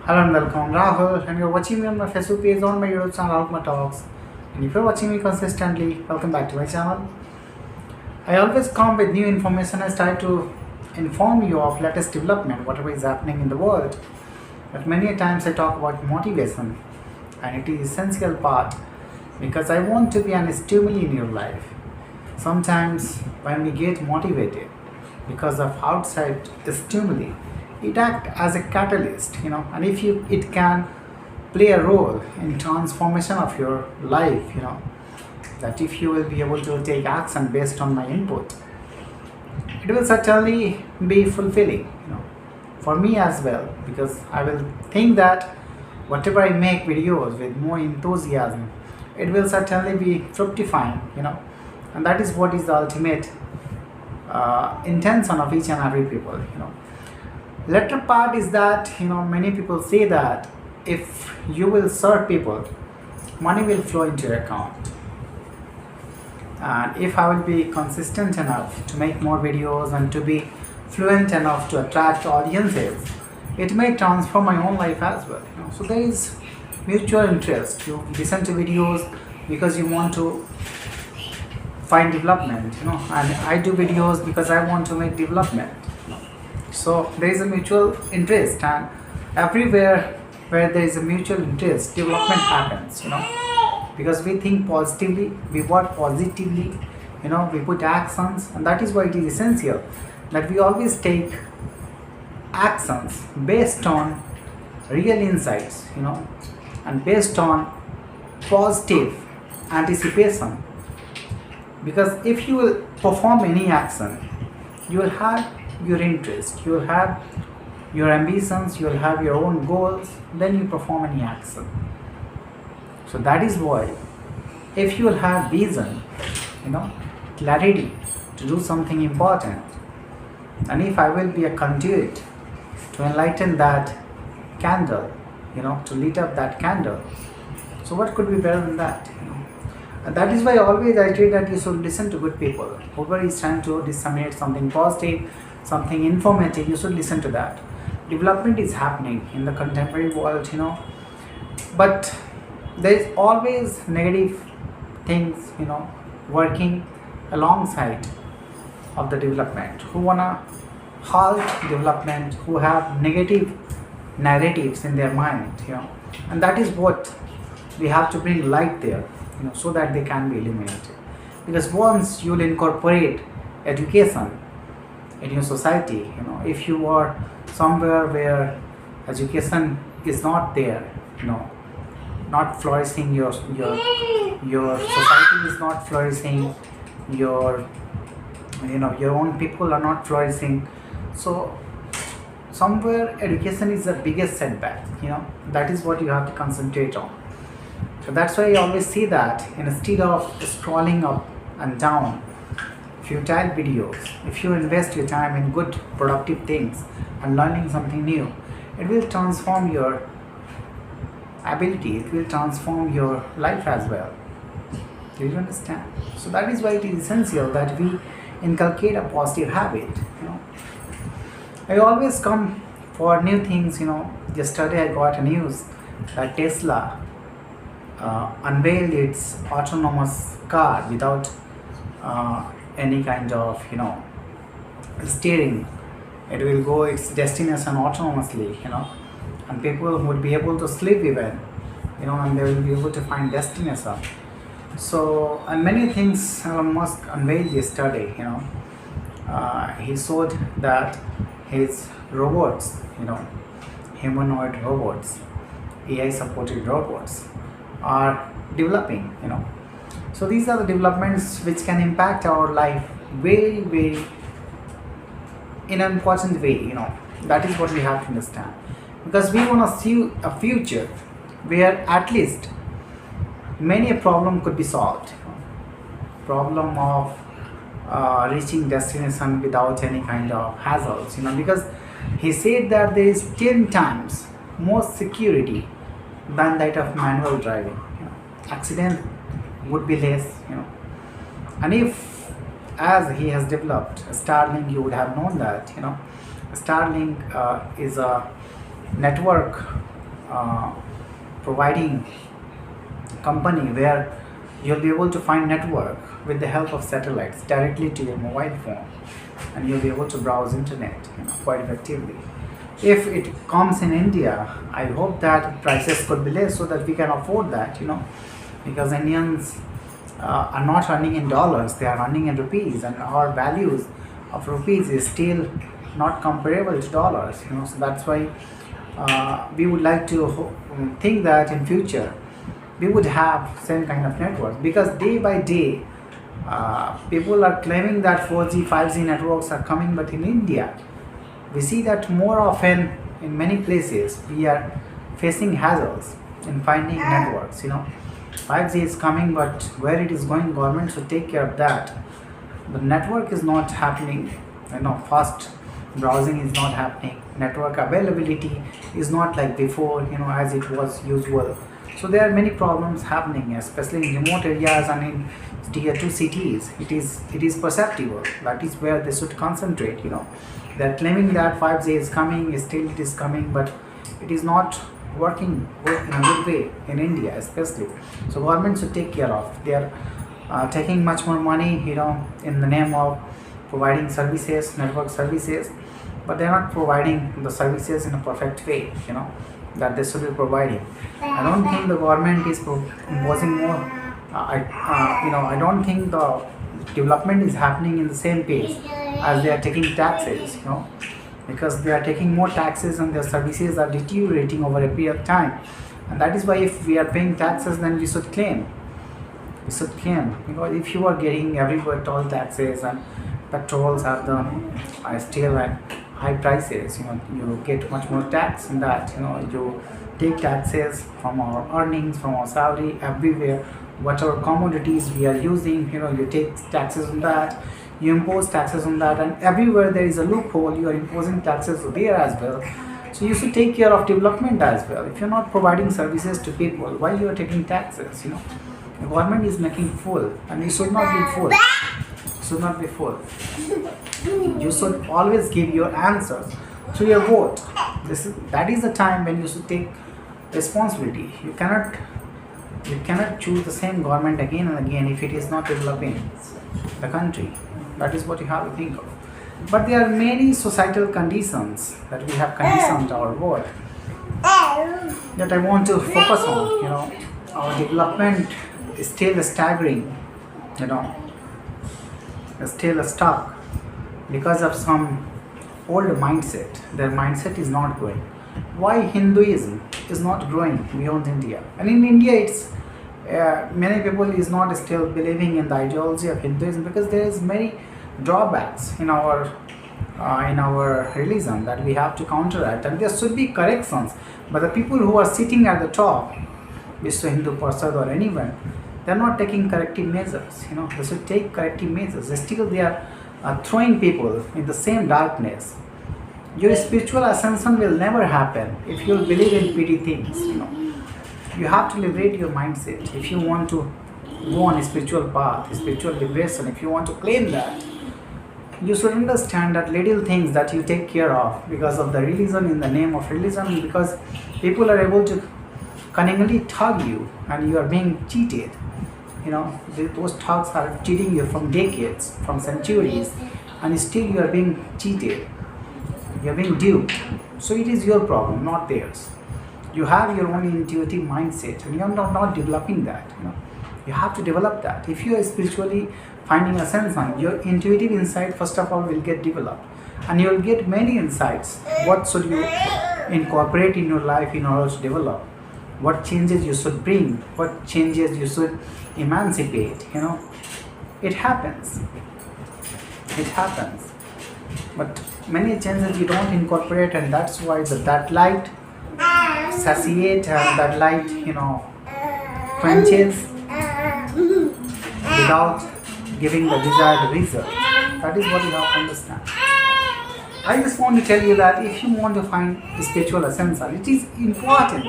Hello and welcome, I'm Rahul, and you're watching me on my Facebook page on my YouTube channel, Rahul Talks. And if you're watching me consistently, welcome back to my channel. I always come with new information. I try to inform you of latest development, whatever is happening in the world. But many a times I talk about motivation, and it is essential part because I want to be an stimuli in your life. Sometimes when we get motivated because of outside stimuli, it act as a catalyst, and if it can play a role in transformation of your life, that if you will be able to take action based on my input, it will certainly be fulfilling, for me as well, because I will think that whatever I make videos with more enthusiasm, it will certainly be fructifying, and that is what is the ultimate intention of each and every people. Latter part is that many people say that if you will serve people, money will flow into your account. And if I will be consistent enough to make more videos and to be fluent enough to attract audiences, it may transform my own life as well. So there is mutual interest. You listen to videos because you want to find development, and I do videos because I want to make development. So there is a mutual interest, and everywhere where there is a mutual interest, development happens, because we think positively, we work positively, we put actions, and that is why it is essential that we always take actions based on real insights, and based on positive anticipation. Because if you will perform any action, you will have your interest, you will have your ambitions, you will have your own goals, then you perform any action. So that is why if you will have vision, clarity to do something important, and if I will be a conduit to enlighten that candle, to lit up that candle, so what could be better than that? And that is why always I say that you should listen to good people. Whoever is trying to disseminate something positive, something informative, you should listen to that. Development is happening in the contemporary world, but there is always negative things, working alongside of the development, who wanna halt development, who have negative narratives in their mind, and that is what we have to bring light there, so that they can be eliminated. Because once you will incorporate education in your society, if you are somewhere where education is not there, not flourishing, your society is not flourishing, your own people are not flourishing, so somewhere education is the biggest setback. That is what you have to concentrate on. So that's why I always say that instead of scrolling up and down futile videos, if you invest your time in good productive things and learning something new, it will transform your ability, it will transform your life as well. Do you understand? So that is why it is essential that we inculcate a positive habit. I always come for new things. Yesterday I got a news that Tesla unveiled its autonomous car without any kind of steering. It will go its destination autonomously, and people would be able to sleep even, and they will be able to find destination. So, and many things Elon Musk unveiled yesterday. He showed that his robots, humanoid robots, AI supported robots are developing. So these are the developments which can impact our life very, very in an important way. That is what we have to understand, because we want to see a future where at least many a problem could be solved. Problem of reaching destination without any kind of hassles, because he said that there is 10 times more security than that of manual driving. Accident would be less, and if, as he has developed Starlink, you would have known that Starlink is a network uh, providing company where you'll be able to find network with the help of satellites directly to your mobile phone, and you'll be able to browse internet, quite effectively. If it comes in India, I hope that prices could be less so that we can afford that, because Indians are not earning in dollars, they are earning in rupees, and our values of rupees is still not comparable to dollars, so that's why we would like to think that in future we would have same kind of networks, because day by day people are claiming that 4G 5G networks are coming, but in India we see that more often in many places we are facing hassles in finding networks. 5G is coming, but where it is going, government should take care of that. The network is not happening, fast browsing is not happening, network availability is not like before, as it was usual. So there are many problems happening, especially in remote areas and in tier 2 cities. It is perceptible. That is where they should concentrate. They're claiming that 5G is coming, still it is coming, but it is not working in a good way in India, especially. So government should take care of. They are taking much more money, in the name of providing services, network services, but they're not providing the services in a perfect way, that they should be providing. I don't think the government is imposing more. I don't think the development is happening in the same pace as they are taking taxes, because they are taking more taxes and their services are deteriorating over a period of time. And that is why if we are paying taxes, then we should claim. Because if you are getting everywhere toll taxes and petrols have the still at high prices, you get much more tax in that. You take taxes from our earnings, from our salary, everywhere. Whatever commodities we are using, you take taxes on that, you impose taxes on that, and everywhere there is a loophole, you are imposing taxes there as well. So you should take care of development as well. If you're not providing services to people, why you are taking taxes? The government is making fool, and you should not be fool. You should always give your answers to your vote. That is the time when you should take responsibility. You cannot choose the same government again and again if it is not developing the country. That is what you have to think of. But there are many societal conditions that we have conditioned our world that I want to focus on. Our development is still staggering, still stuck because of some old mindset. Their mindset is not growing. Why Hinduism is not growing beyond India? And in India, it's many people is not still believing in the ideology of Hinduism because there is many drawbacks in our religion that we have to counteract, and there should be corrections. But the people who are sitting at the top, Vishwa Hindu Parishad or anyone, they are not taking corrective measures. They should take corrective measures. Still, they are throwing people in the same darkness. Your spiritual ascension will never happen if you believe in petty things. You have to liberate your mindset if you want to go on a spiritual path, spiritual liberation. If you want to claim that, you should understand that little things that you take care of because of the religion, in the name of religion, because people are able to cunningly thug you and you are being cheated. Those thugs are cheating you from decades, from centuries, and still you are being cheated. You are being duped. So it is your problem, not theirs. You have your own intuitive mindset and you are not developing that. You have to develop that. If you are spiritually finding a sense on, your intuitive insight first of all will get developed, and you will get many insights. What should you incorporate in your life in order to develop? What changes you should bring? What changes you should emancipate? It happens. But many changes you don't incorporate, and that's why that light satiates and that light, quenches without giving the desired result. That is what you have to understand. I just want to tell you that if you want to find spiritual ascension, it is important.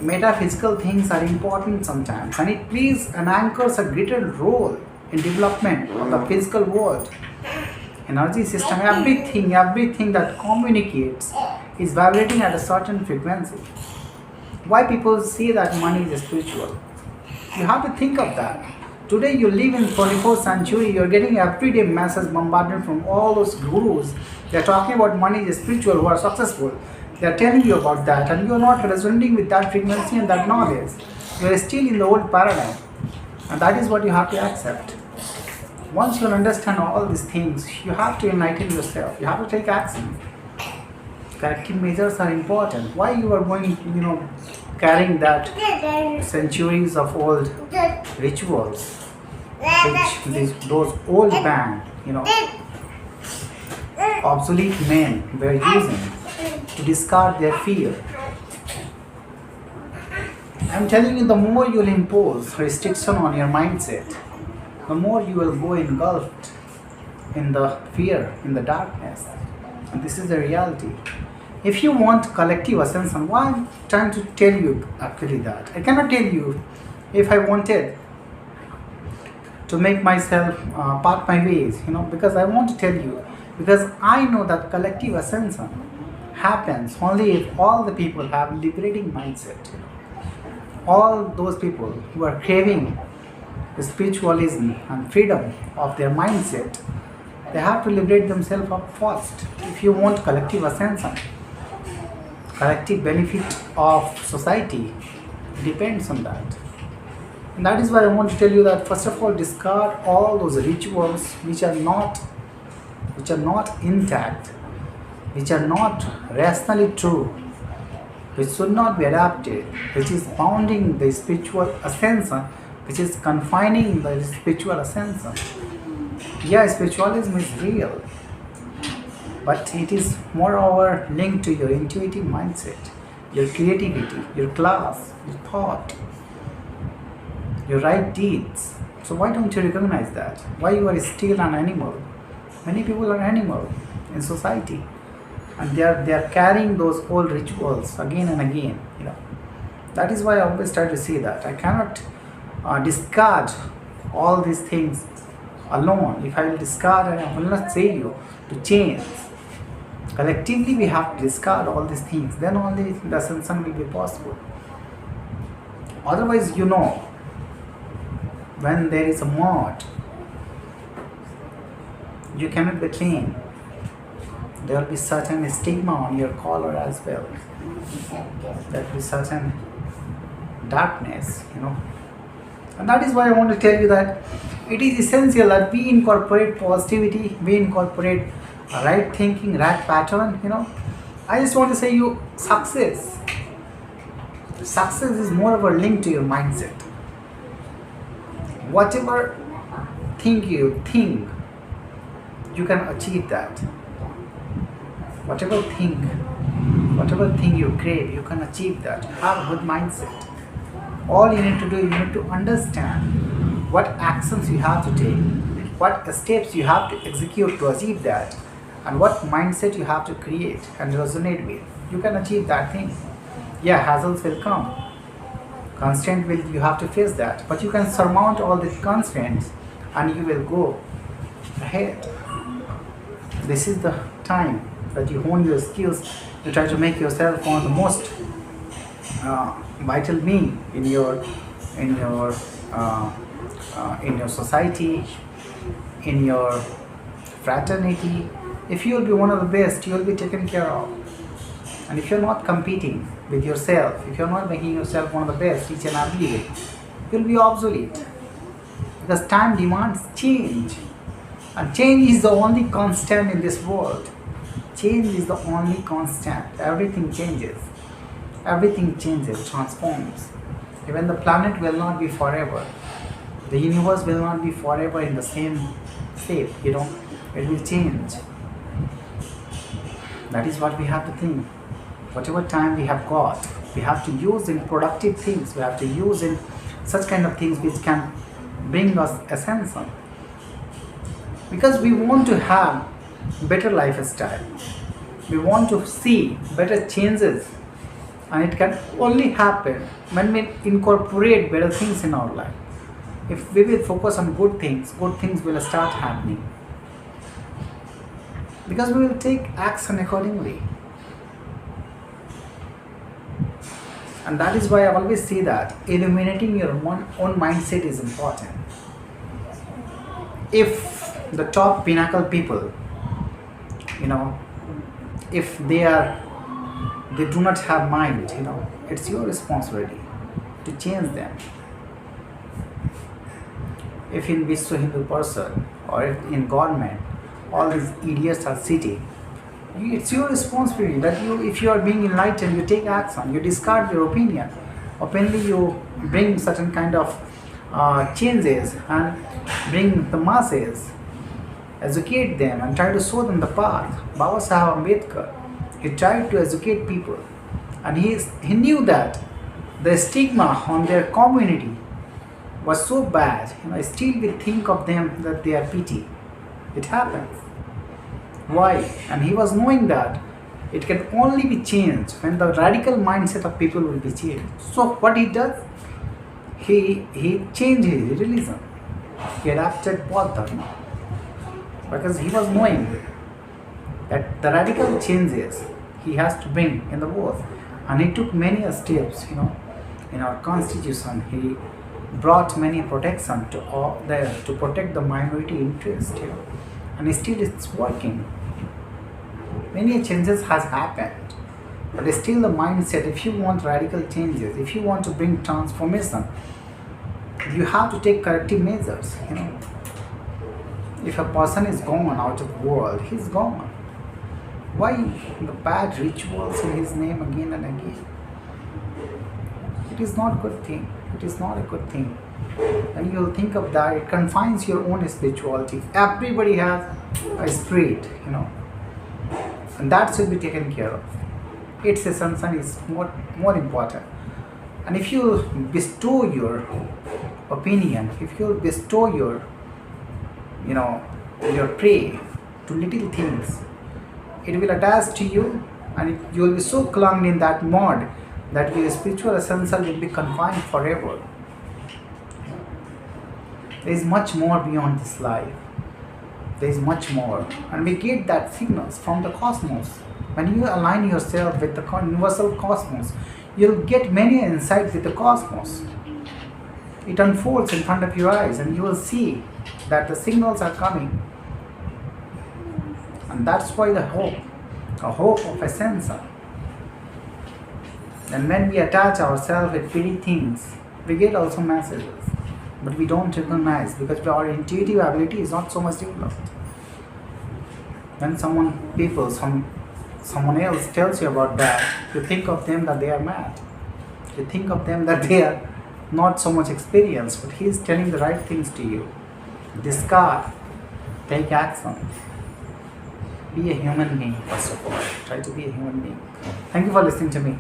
Metaphysical things are important sometimes, and it plays and anchors a greater role in development of the physical world, energy system, everything that communicates is vibrating at a certain frequency. Why people say that money is spiritual? You have to think of that. Today you live in 24th century, you're getting everyday messages bombarded from all those gurus. They're talking about money is spiritual, who are successful. They're telling you about that, and you're not resonating with that frequency and that knowledge. You're still in the old paradigm. And that is what you have to accept. Once you understand all these things, you have to enlighten yourself. You have to take action. Corrective measures are important. Why you are going, carrying that centuries of old rituals, those old man, obsolete men were using to discard their fear. I'm telling you, the more you'll impose restriction on your mindset, the more you will go engulfed in the fear, in the darkness. And this is the reality. If you want collective ascension, why I'm trying to tell you actually that? I cannot tell you if I wanted to make myself part my ways, because I want to tell you, because I know that collective ascension happens only if all the people have liberating mindset. All those people who are craving spiritualism and freedom of their mindset, they have to liberate themselves up first. If you want collective ascension, collective benefit of society depends on that. And that is why I want to tell you that first of all, discard all those rituals which are not intact, which are not rationally true, which should not be adapted, which is bounding the spiritual ascension, which is confining the spiritual ascension. Yeah, spiritualism is real, but it is moreover linked to your intuitive mindset, your creativity, your class, your thought, your right deeds. So why don't you recognize that? Why you are still an animal? Many people are animal in society, and they are carrying those old rituals again and again. That is why I always try to say that I cannot discard all these things alone. If I will discard, and I will not say you to change. Collectively, we have to discard all these things. Then only the ascension will be possible. Otherwise, when there is a mud, you cannot be clean. There will be certain stigma on your collar as well. There will be certain darkness, And that is why I want to tell you that it is essential that we incorporate positivity, we incorporate right thinking, right pattern, I just want to say you, success is more of a link to your mindset. Whatever thing you think, you can achieve that. Whatever thing you crave, you can achieve that. Have a good mindset. All you need to do, you need to understand what actions you have to take, what steps you have to execute to achieve that, and what mindset you have to create and resonate with. You can achieve that thing. Yeah, hassles will come. Constraint you have to face that. But you can surmount all these constraints and you will go ahead. This is the time that you hone your skills to try to make yourself one of the most vital being in your society, in your fraternity. If you will be one of the best, you will be taken care of. And if you're not competing with yourself, if you're not making yourself one of the best each and every day, you'll be obsolete. Because time demands change. And change is the only constant in this world. Change is the only constant. Everything changes. Everything changes, transforms. Even the planet will not be forever. The universe will not be forever in the same shape, It will change. That is what we have to think. Whatever time we have got, we have to use in productive things. We have to use in such kind of things which can bring us ascension. Because we want to have better lifestyle. We want to see better changes. And it can only happen when we incorporate better things in our life. If we will focus on good things will start happening. Because we will take action accordingly. And that is why I always say that illuminating your own mindset is important. If the top pinnacle people, you know, if they do not have mind, it's your responsibility to change them. If in Vishwa Hindu person or in government all these idiots are sitting, it's your responsibility that if you are being enlightened, you take action, you discard your opinion openly, you bring certain kind of changes and bring the masses, educate them and try to show them the path. Baba Sahib Ambedkar, he tried to educate people, and he knew that the stigma on their community was so bad. Still we think of them that they are pity. It happens. Why? And he was knowing that it can only be changed when the radical mindset of people will be changed. So what he does? He changed his religion. He adapted Buddha because he was knowing that the radical changes he has to bring in the world, and he took many steps. In our constitution, he brought many protection to all there to protect the minority interest. And still it's working. Many changes has happened, but still the mindset. If you want radical changes, if you want to bring transformation, you have to take corrective measures. If a person is gone out of the world, he's gone. Why the bad rituals in his name again and again? It is not a good thing. It is not a good thing. And you'll think of that, it confines your own spirituality. Everybody has a spirit, and that should be taken care of. Its essence is more important. And if you bestow your opinion, if you bestow your prey to little things, it will attach to you, and you will be so clung in that mud that your spiritual essential will be confined forever. There is much more beyond this life. There is much more, and we get that signals from the cosmos. When you align yourself with the universal cosmos, you'll get many insights with the cosmos. It unfolds in front of your eyes, and you will see that the signals are coming. And that's why a hope of essential. And when we attach ourselves with pretty things, we get also messages, but we don't recognize because our intuitive ability is not so much developed. When someone else tells you about that, you think of them that they are mad. You think of them that they are not so much experienced, but he is telling the right things to you. Discard, take action. Be a human being first of all. Try to be a human being. Thank you for listening to me.